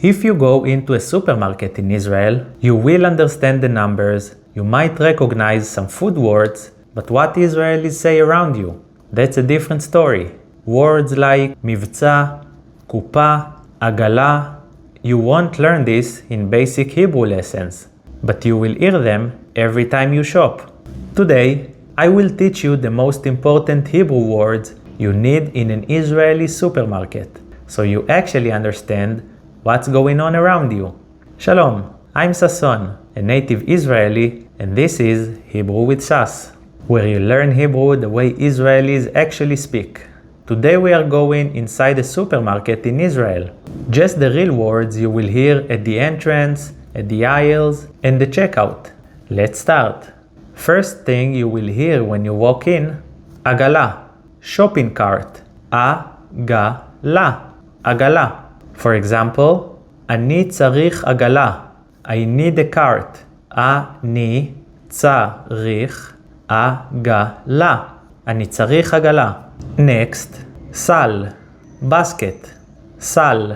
If you go into a supermarket in Israel, you will understand the numbers, you might recognize some food words, but what Israelis say around you? That's a different story. Words like מבצע, קופה, עגלה, you won't learn this in basic Hebrew lessons, but you will hear them every time you shop. Today, I will teach you the most important Hebrew words you need in an Israeli supermarket, so you actually understand what's going on around you. Shalom, I'm Sasson, a native Israeli, and this is Hebrew with Sass, where you learn Hebrew the way Israelis actually speak. Today we are going inside a supermarket in Israel. Just the real words you will hear at the entrance, at the aisles, and the checkout. Let's start. First thing you will hear when you walk in, עגלה, shopping cart, עגלה, עגלה. For example, אני צריך עגלה, I need a cart, אני צריך עגלה, אני צריך עגלה. Next, סל, basket, סל.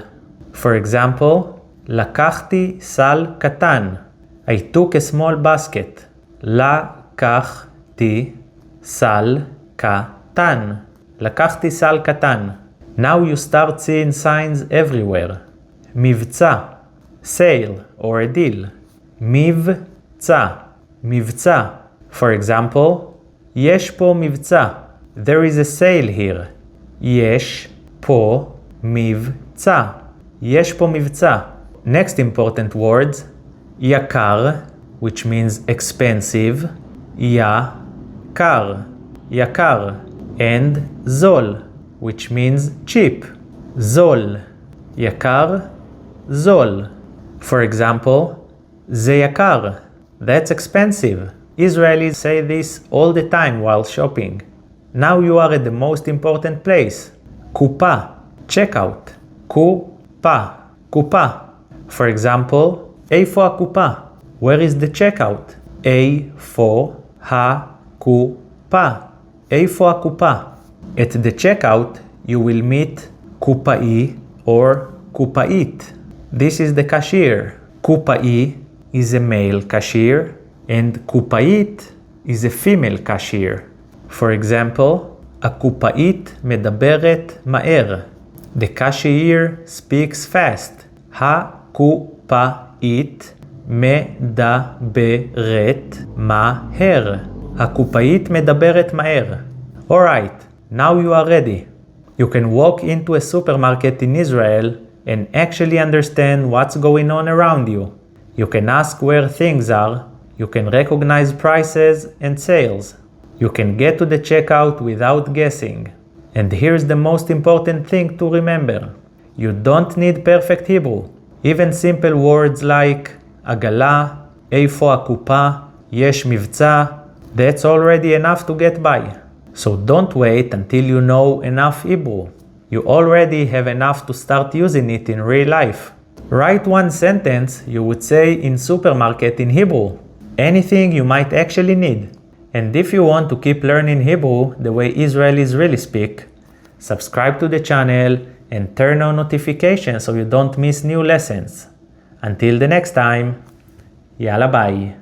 For example, לקחתי סל קטן, I took a small basket. לקחתי סל קטן, לקחתי סל קטן. Now you start seeing signs everywhere. מבצע, sale or a deal. מבצע, מבצע. For example, יש פה מבצע. There is a sale here. יש פה מבצע. יש פה מבצע. Next important words, יקר, which means expensive, יקר, יקר, and זול, which means cheap, זול, יקר, זול. For example, זה יקר, that's expensive. Israelis say this all the time while shopping. Now you are at the most important place, קופה, checkout, קופה, קופה. For example, איפה הקופה? Where is the checkout? איפה הקופה? איפה הקופה? At the checkout, you will meet קופאי or קופאית. This is the cashier. קופאי is a male cashier and קופאית is a female cashier. For example, הקופאית מדברת מהר. The cashier speaks fast. הקופאית מדברת מהר. הקופאית מדברת מהר. Alright, now you are ready. You can walk into a supermarket in Israel and actually understand what's going on around you. You can ask where things are. You can recognize prices and sales. You can get to the checkout without guessing. And here's the most important thing to remember. You don't need perfect Hebrew. Even simple words like עגלה, איפה הקופה, יש מבצע, that's already enough to get by. So don't wait until you know enough Hebrew. You already have enough to start using it in real life. Write one sentence you would say in supermarket in Hebrew. Anything you might actually need. And if you want to keep learning Hebrew the way Israelis really speak, subscribe to the channel and turn on notifications so you don't miss new lessons. Until the next time, yalla bye.